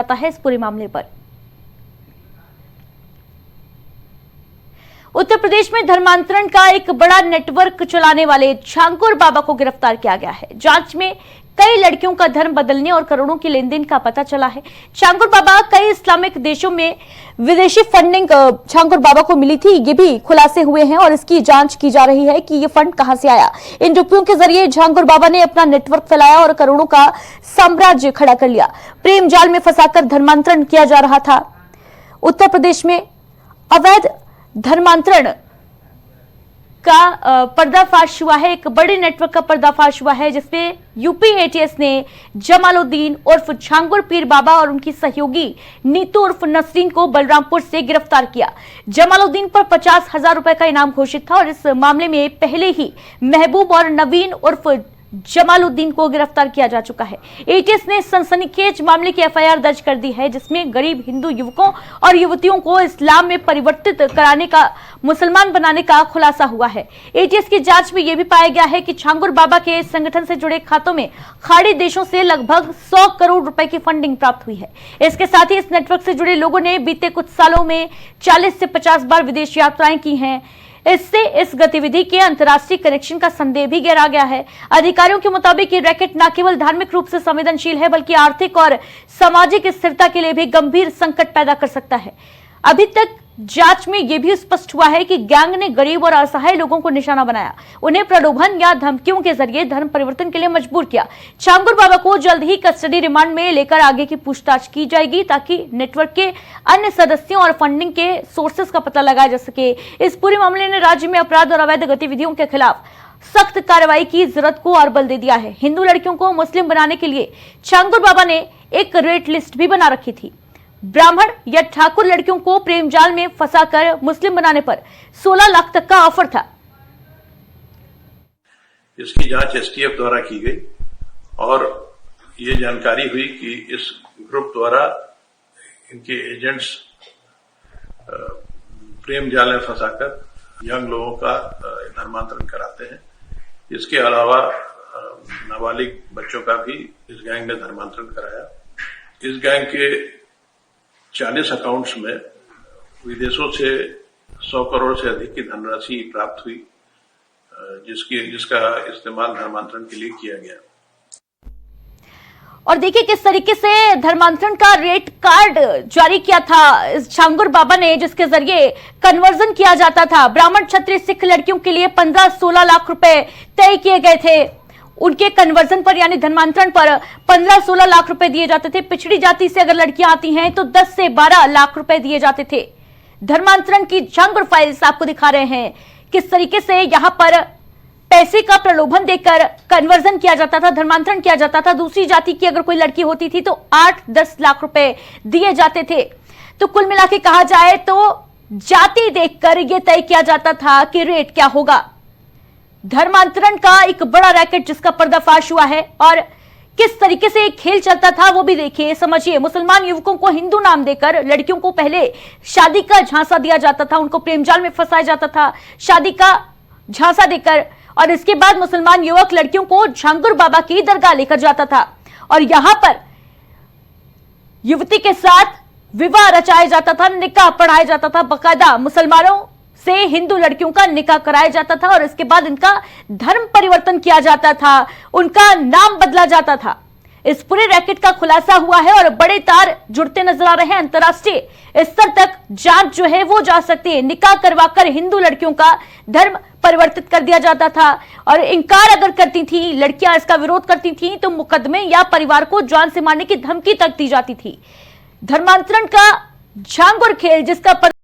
जाता है इस पूरे मामले पर। उत्तर प्रदेश में धर्मांतरण का एक बड़ा नेटवर्क चलाने वाले झांगुर बाबा को गिरफ्तार किया गया है। जांच में कई लड़कियों का धर्म बदलने और करोड़ों की लेनदेन का पता चला है। झांगुर बाबा कई इस्लामिक देशों में विदेशी फंडिंग झांगुर बाबा को मिली थी, ये भी खुलासे हुए हैं और इसकी जांच की जा रही है कि ये फंड कहां से आया। इन रुपयों के जरिए झांगुर बाबा ने अपना नेटवर्क फैलाया और करोड़ों का साम्राज्य खड़ा कर लिया। प्रेम जाल में फंसाकर धर्मांतरण किया जा रहा था। उत्तर प्रदेश में अवैध धर्मांतरण का पर्दाफाश हुआ है। एक बड़े नेटवर्क का पर्दाफाश हुआ है जिसमें यूपी एटीएस ने जमालुद्दीन उर्फ झांगुर पीर बाबा और उनकी सहयोगी नीतू उर्फ नसरीन को बलरामपुर से गिरफ्तार किया। जमालुद्दीन पर 50,000 रुपए का इनाम घोषित था और इस मामले में पहले ही महबूब और नवीन उर्फ जमालुद्दीन को गिरफ्तार किया जा चुका है। एटीएस ने सनसनीखेज मामले की एफआईआर दर्ज कर दी है जिसमें गरीब हिंदू युवकों और युवतियों को इस्लाम में परिवर्तित कराने का, मुसलमान बनाने का खुलासा हुआ है। एटीएस की जांच में यह भी पाया गया है कि झांगुर बाबा के संगठन से जुड़े खातों में खाड़ी देशों से लगभग 100 करोड़ रुपए की फंडिंग प्राप्त हुई है। इसके साथ ही इस नेटवर्क से जुड़े लोगों ने बीते कुछ सालों में 40 से 50 बार विदेश यात्राएं की हैं। इससे इस गतिविधि के अंतर्राष्ट्रीय कनेक्शन का संदेह भी गहरा गया है। अधिकारियों के मुताबिक ये रैकेट न केवल धार्मिक रूप से संवेदनशील है बल्कि आर्थिक और सामाजिक स्थिरता के लिए भी गंभीर संकट पैदा कर सकता है। अभी तक जांच में यह भी स्पष्ट हुआ है कि गैंग ने गरीब और असहाय लोगों को निशाना बनाया, उन्हें प्रलोभन या धमकियों के जरिए धर्म परिवर्तन के लिए मजबूर किया। झांगुर बाबा को जल्द ही कस्टडी रिमांड में लेकर आगे की पूछताछ की जाएगी ताकि नेटवर्क के अन्य सदस्यों और फंडिंग के सोर्सेस का पता लगाया जा सके। इस पूरे मामले ने राज्य में अपराध और अवैध गतिविधियों के खिलाफ सख्त कार्रवाई की जरूरत को और बल दे दिया है। हिंदू लड़कियों को मुस्लिम बनाने के लिए झांगुर बाबा ने एक रेट लिस्ट भी बना रखी थी। ब्राह्मण या ठाकुर लड़कियों को प्रेम जाल में फंसाकर मुस्लिम बनाने पर 16 लाख तक का ऑफर था। इसकी जांच एसटीएफ द्वारा की गई और ये जानकारी हुई कि इस ग्रुप द्वारा इनके एजेंट्स प्रेम जाल में फंसाकर यंग लोगों का धर्मांतरण कराते हैं। इसके अलावा नाबालिग बच्चों का भी इस गैंग ने धर्मांतरण कराया। इस गैंग के 40 अकाउंट्स में विदेशों से 100 करोड़ से अधिक की धनराशि प्राप्त हुई जिसका इस्तेमाल धर्मांतरण के लिए किया गया। और देखिए किस तरीके से धर्मांतरण का रेट कार्ड जारी किया था इस झांगुर बाबा ने, जिसके जरिए कन्वर्जन किया जाता था। ब्राह्मण क्षत्रिय सिख लड़कियों के लिए 15-16 लाख रुपए तय किए गए थे। उनके कन्वर्जन पर यानी धर्मांतरण पर 15-16 लाख रुपए दिए जाते थे। पिछड़ी जाति से अगर लड़कियां आती हैं तो 10 से 12 लाख रुपए दिए जाते थे। धर्मांतरण की झांगुर फाइल्स आपको दिखा रहे हैं किस तरीके से यहां पर पैसे का प्रलोभन देकर कन्वर्जन किया जाता था, धर्मांतरण किया जाता था। दूसरी जाति की अगर कोई लड़की होती थी तो 8-10 लाख रुपए दिए जाते थे। तो कुल मिला के कहा जाए तो जाति देखकर यह तय किया जाता था कि रेट क्या होगा। धर्मांतरण का एक बड़ा रैकेट जिसका पर्दाफाश हुआ है और किस तरीके से एक खेल चलता था वो भी देखिए, समझिए। मुसलमान युवकों को हिंदू नाम देकर लड़कियों को पहले शादी का झांसा दिया जाता था, उनको प्रेमजाल में फंसाया जाता था शादी का झांसा देकर, और इसके बाद मुसलमान युवक लड़कियों को झांगुर बाबा की दरगाह लेकर जाता था और यहां पर युवती के साथ विवाह रचाया जाता था, निकाह पढ़ाया जाता था। बाकायदा मुसलमानों से हिंदू लड़कियों का निकाह कराया जाता था और इसके बाद इनका धर्म परिवर्तन किया जाता था, उनका नाम बदला जाता था। इस पूरे रैकेट का खुलासा हुआ है और बड़े तार जुड़ते नजर आ रहे हैं। अंतर्राष्ट्रीय स्तर तक जांच जो है वो जा सकती है। निकाह करवाकर हिंदू लड़कियों का धर्म परिवर्तित कर दिया जाता था और इनकार अगर करती थी लड़कियां, इसका विरोध करती थी तो मुकदमे या परिवार को जान से मारने की धमकी तक दी जाती थी। धर्मांतरण का झांगुर खेल जिसका